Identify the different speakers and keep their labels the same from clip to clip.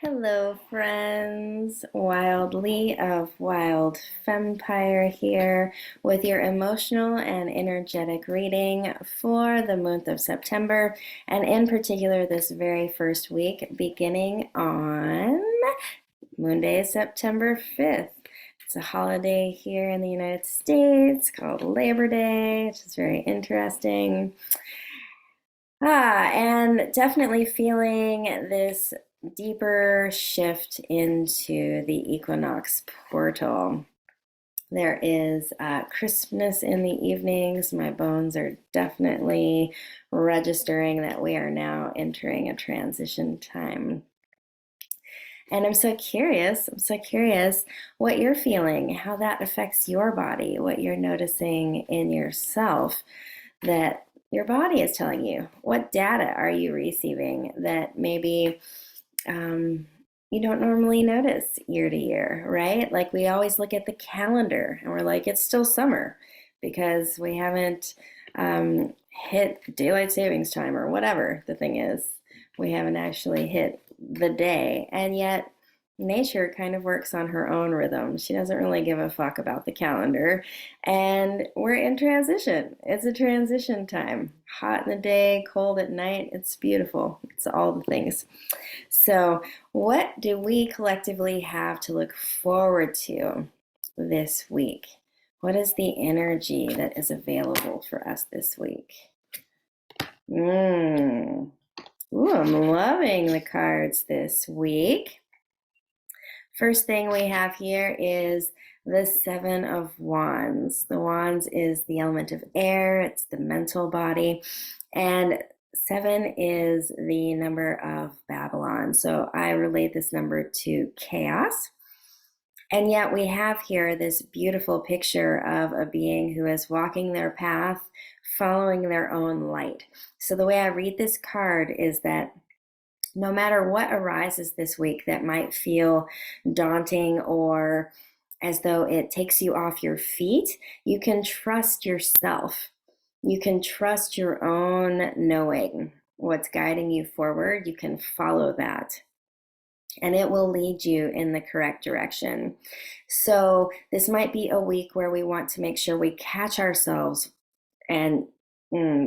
Speaker 1: Hello, friends. Wildly of Wild Fempire here with your emotional and energetic reading for the month of September, and in particular, this very first week beginning on Moonday, September 5th. It's a holiday here in the United States called Labor Day, which is very interesting. And definitely feeling this deeper shift into the equinox portal. There is crispness in the evenings. My bones are definitely registering that we are now entering a transition time. And I'm so curious what you're feeling, how that affects your body, what you're noticing in yourself that your body is telling you. What data are you receiving that maybe you don't normally notice year to year, right? Like we always look at the calendar and we're like, it's still summer because we haven't hit daylight savings time or whatever the thing is. We haven't actually hit the day. And yet, nature kind of works on her own rhythm. She doesn't really give a fuck about the calendar. And we're in transition. It's a transition time. Hot in the day, cold at night. It's beautiful. It's all the things. So, what do we collectively have to look forward to this week? What is the energy that is available for us this week? Ooh, I'm loving the cards this week. First thing we have here is the Seven of Wands. The Wands is the element of air, it's the mental body, and seven is the number of Babylon. So I relate this number to chaos. And yet we have here this beautiful picture of a being who is walking their path, following their own light. So the way I read this card is that no matter what arises this week that might feel daunting or as though it takes you off your feet, you can trust yourself. You can trust your own knowing what's guiding you forward. You can follow that, and it will lead you in the correct direction. So this might be a week where we want to make sure we catch ourselves and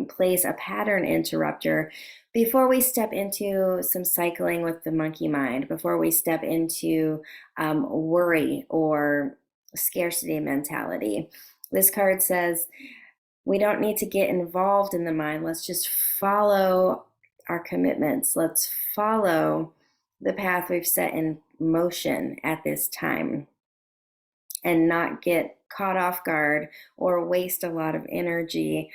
Speaker 1: place a pattern interrupter before we step into some cycling with the monkey mind, before we step into worry or scarcity mentality. This card says we don't need to get involved in the mind. Let's just follow our commitments. Let's follow the path we've set in motion at this time and not get caught off guard or waste a lot of energy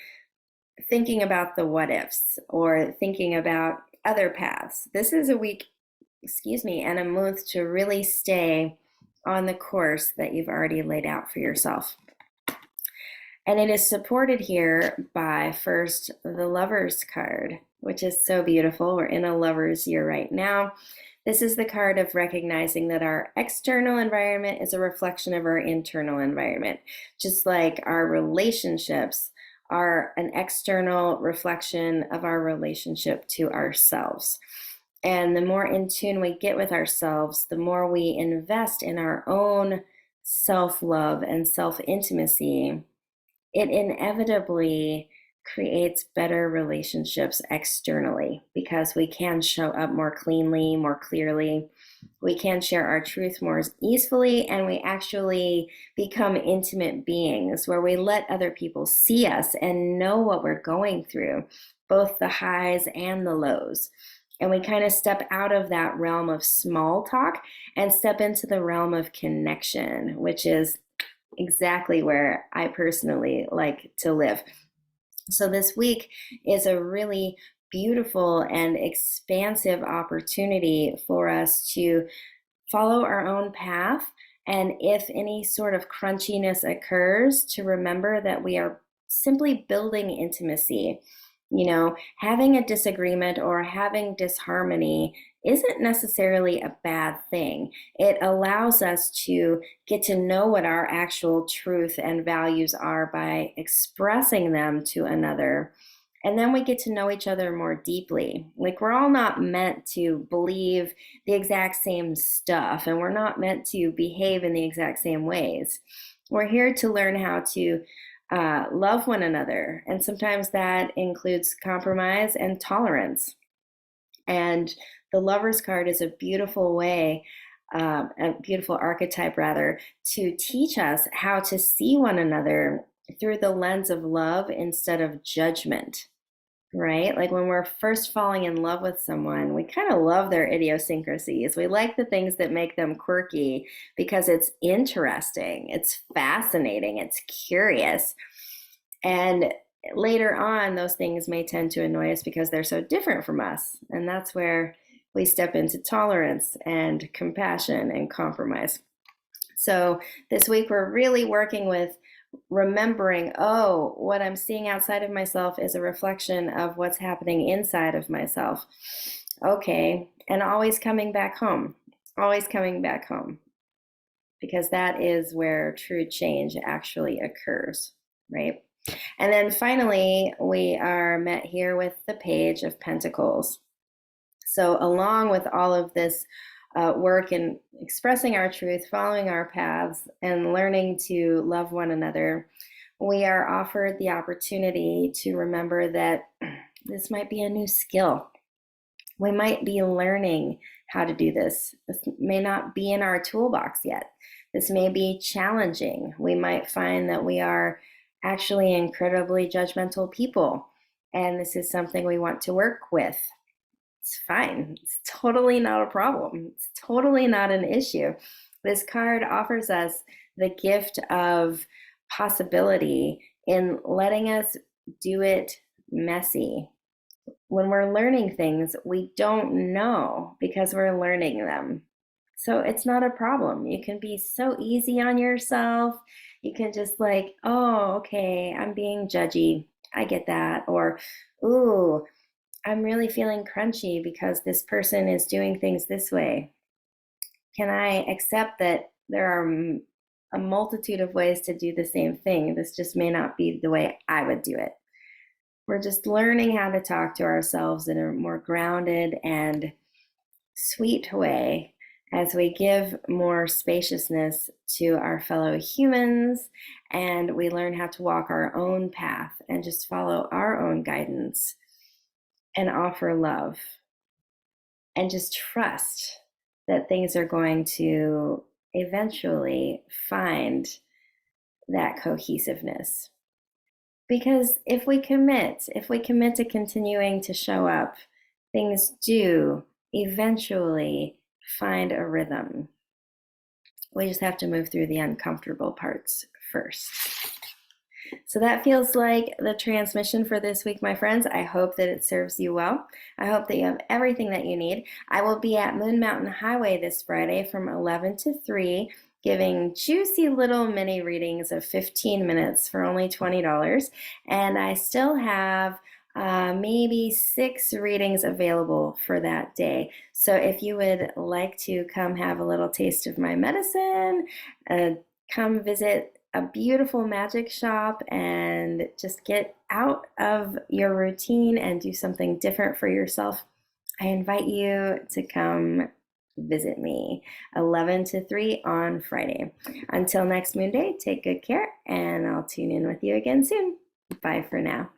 Speaker 1: thinking about the what ifs or thinking about other paths. This is a week, and a month to really stay on the course that you've already laid out for yourself. And it is supported here by first the Lovers card, which is so beautiful. We're in a Lovers year right now. This is the card of recognizing that our external environment is a reflection of our internal environment. Just like our relationships are an external reflection of our relationship to ourselves. And the more in tune we get with ourselves, the more we invest in our own self-love and self-intimacy, it inevitably creates better relationships externally because we can show up more cleanly, more clearly. We can share our truth more easily, and we actually become intimate beings where we let other people see us and know what we're going through, both the highs and the lows. And we kind of step out of that realm of small talk and step into the realm of connection, which is exactly where I personally like to live. So this week is a really beautiful and expansive opportunity for us to follow our own path. And if any sort of crunchiness occurs, to remember that we are simply building intimacy. You know, having a disagreement or having disharmony isn't necessarily a bad thing. It allows us to get to know what our actual truth and values are by expressing them to another. And then we get to know each other more deeply. Like, we're all not meant to believe the exact same stuff, and we're not meant to behave in the exact same ways. We're here to learn how to love one another. And sometimes that includes compromise and tolerance. And the Lover's card is a beautiful way, a beautiful archetype, rather, to teach us how to see one another through the lens of love instead of judgment. Right? Like, when we're first falling in love with someone, we kind of love their idiosyncrasies. We like the things that make them quirky because it's interesting, it's fascinating, it's curious. And later on, those things may tend to annoy us because they're so different from us. And that's where we step into tolerance and compassion and compromise. So this week, we're really working with remembering, oh, what I'm seeing outside of myself is a reflection of what's happening inside of myself. Okay. And always coming back home, because that is where true change actually occurs, right? And then finally, we are met here with the Page of Pentacles. So along with all of this work in expressing our truth, following our paths, and learning to love one another, we are offered the opportunity to remember that this might be a new skill. We might be learning how to do this. This may not be in our toolbox yet. This may be challenging. We might find that we are actually incredibly judgmental people, and this is something we want to work with. It's fine. It's totally not a problem. It's totally not an issue. This card offers us the gift of possibility in letting us do it messy. When we're learning things, we don't know because we're learning them. So it's not a problem. You can be so easy on yourself. You can just like, oh, okay, I'm being judgy. I get that. Or, ooh, I'm really feeling crunchy because this person is doing things this way. Can I accept that there are a multitude of ways to do the same thing? This just may not be the way I would do it. We're just learning how to talk to ourselves in a more grounded and sweet way as we give more spaciousness to our fellow humans, and we learn how to walk our own path and just follow our own guidance and offer love and just trust that things are going to eventually find that cohesiveness. Because if we commit to continuing to show up, things do eventually find a rhythm. We just have to move through the uncomfortable parts first. So that feels like the transmission for this week, my friends. I hope that it serves you well. I hope that you have everything that you need. I will be at Moon Mountain Highway this Friday from 11 to 3, giving juicy little mini readings of 15 minutes for only $20. And I still have maybe 6 readings available for that day. So if you would like to come have a little taste of my medicine, come visit a beautiful magic shop and just get out of your routine and do something different for yourself, I invite you to come visit me 11 to 3 on Friday. Until next Moonday, take good care, and I'll tune in with you again soon. Bye for now.